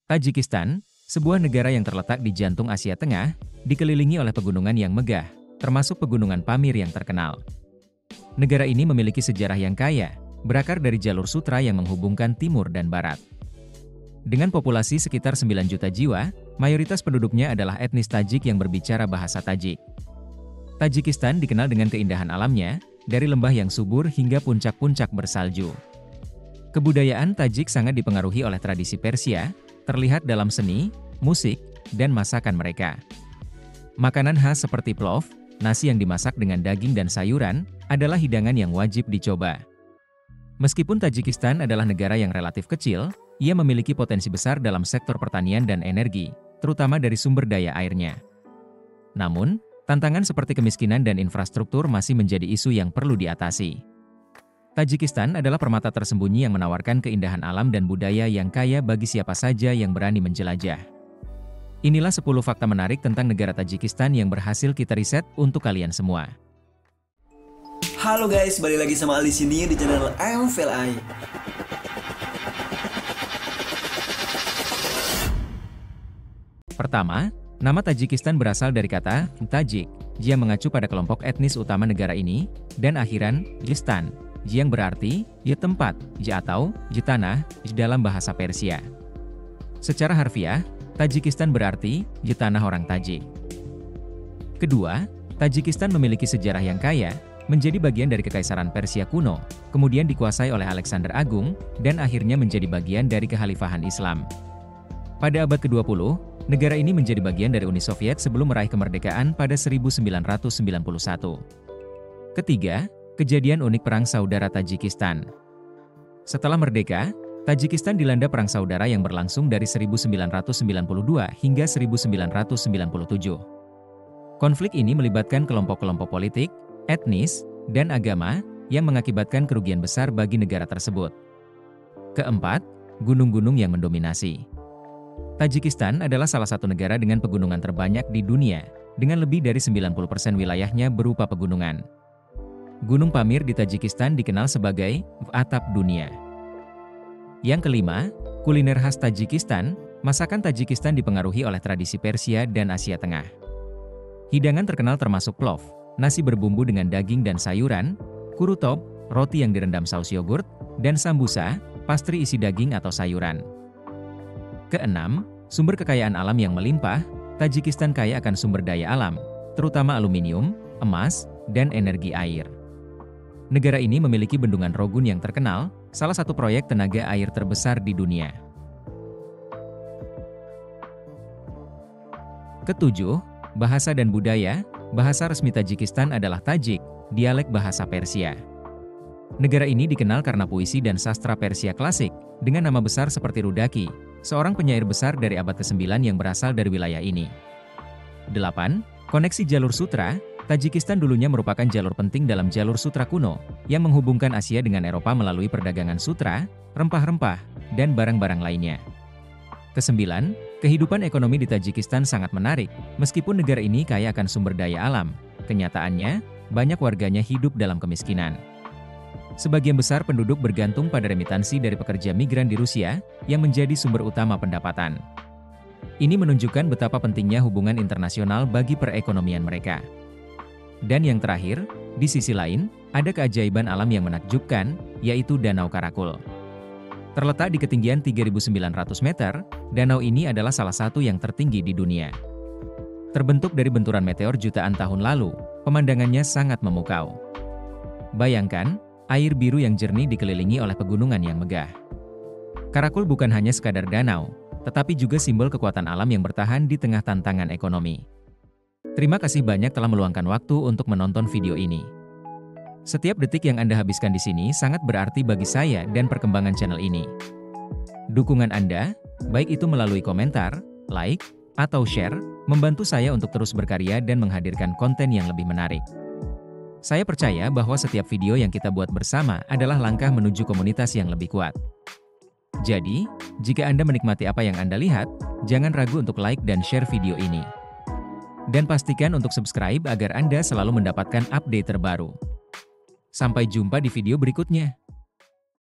Tajikistan, sebuah negara yang terletak di jantung Asia Tengah, dikelilingi oleh pegunungan yang megah, termasuk pegunungan Pamir yang terkenal. Negara ini memiliki sejarah yang kaya, berakar dari jalur sutra yang menghubungkan timur dan barat. Dengan populasi sekitar 9 juta jiwa, mayoritas penduduknya adalah etnis Tajik yang berbicara bahasa Tajik. Tajikistan dikenal dengan keindahan alamnya, dari lembah yang subur hingga puncak-puncak bersalju. Kebudayaan Tajik sangat dipengaruhi oleh tradisi Persia, terlihat dalam seni, musik, dan masakan mereka. Makanan khas seperti plov, nasi yang dimasak dengan daging dan sayuran, adalah hidangan yang wajib dicoba. Meskipun Tajikistan adalah negara yang relatif kecil, ia memiliki potensi besar dalam sektor pertanian dan energi, terutama dari sumber daya airnya. Namun, tantangan seperti kemiskinan dan infrastruktur masih menjadi isu yang perlu diatasi. Tajikistan adalah permata tersembunyi yang menawarkan keindahan alam dan budaya yang kaya bagi siapa saja yang berani menjelajah. Inilah 10 fakta menarik tentang negara Tajikistan yang berhasil kita riset untuk kalian semua. Halo guys, balik lagi sama Ali sini di channel MVLI. Pertama, nama Tajikistan berasal dari kata Tajik, yang mengacu pada kelompok etnis utama negara ini, dan akhiran Jistan, yang berarti tempat, atau tanah dalam bahasa Persia. Secara harfiah, Tajikistan berarti tanah orang Tajik. Kedua, Tajikistan memiliki sejarah yang kaya, menjadi bagian dari Kekaisaran Persia kuno, kemudian dikuasai oleh Alexander Agung, dan akhirnya menjadi bagian dari Kekhalifahan Islam. Pada abad ke-20, negara ini menjadi bagian dari Uni Soviet sebelum meraih kemerdekaan pada 1991. Ketiga, kejadian unik Perang Saudara Tajikistan. Setelah merdeka, Tajikistan dilanda Perang Saudara yang berlangsung dari 1992 hingga 1997. Konflik ini melibatkan kelompok-kelompok politik, etnis, dan agama, yang mengakibatkan kerugian besar bagi negara tersebut. Keempat, gunung-gunung yang mendominasi. Tajikistan adalah salah satu negara dengan pegunungan terbanyak di dunia, dengan lebih dari 90% wilayahnya berupa pegunungan. Gunung Pamir di Tajikistan dikenal sebagai atap dunia. Yang kelima, kuliner khas Tajikistan. Masakan Tajikistan dipengaruhi oleh tradisi Persia dan Asia Tengah. Hidangan terkenal termasuk plov, nasi berbumbu dengan daging dan sayuran, kurutob, roti yang direndam saus yogurt, dan sambusa, pastry isi daging atau sayuran. Keenam, sumber kekayaan alam yang melimpah. Tajikistan kaya akan sumber daya alam, terutama aluminium, emas, dan energi air. Negara ini memiliki bendungan Rogun yang terkenal, salah satu proyek tenaga air terbesar di dunia. Ketujuh, bahasa dan budaya. Bahasa resmi Tajikistan adalah Tajik, dialek bahasa Persia. Negara ini dikenal karena puisi dan sastra Persia klasik, dengan nama besar seperti Rudaki, seorang penyair besar dari abad ke-9 yang berasal dari wilayah ini. 8. Koneksi jalur sutra. Tajikistan dulunya merupakan jalur penting dalam jalur sutra kuno, yang menghubungkan Asia dengan Eropa melalui perdagangan sutra, rempah-rempah, dan barang-barang lainnya. Kesembilan, kehidupan ekonomi di Tajikistan sangat menarik, meskipun negara ini kaya akan sumber daya alam. Kenyataannya, banyak warganya hidup dalam kemiskinan. Sebagian besar penduduk bergantung pada remitansi dari pekerja migran di Rusia, yang menjadi sumber utama pendapatan. Ini menunjukkan betapa pentingnya hubungan internasional bagi perekonomian mereka. Dan yang terakhir, di sisi lain, ada keajaiban alam yang menakjubkan, yaitu Danau Karakul. Terletak di ketinggian 3.900 meter, danau ini adalah salah satu yang tertinggi di dunia. Terbentuk dari benturan meteor jutaan tahun lalu, pemandangannya sangat memukau. Bayangkan, air biru yang jernih dikelilingi oleh pegunungan yang megah. Karakul bukan hanya sekadar danau, tetapi juga simbol kekuatan alam yang bertahan di tengah tantangan ekonomi. Terima kasih banyak telah meluangkan waktu untuk menonton video ini. Setiap detik yang Anda habiskan di sini sangat berarti bagi saya dan perkembangan channel ini. Dukungan Anda, baik itu melalui komentar, like, atau share, membantu saya untuk terus berkarya dan menghadirkan konten yang lebih menarik. Saya percaya bahwa setiap video yang kita buat bersama adalah langkah menuju komunitas yang lebih kuat. Jadi, jika Anda menikmati apa yang Anda lihat, jangan ragu untuk like dan share video ini. Dan pastikan untuk subscribe agar Anda selalu mendapatkan update terbaru. Sampai jumpa di video berikutnya.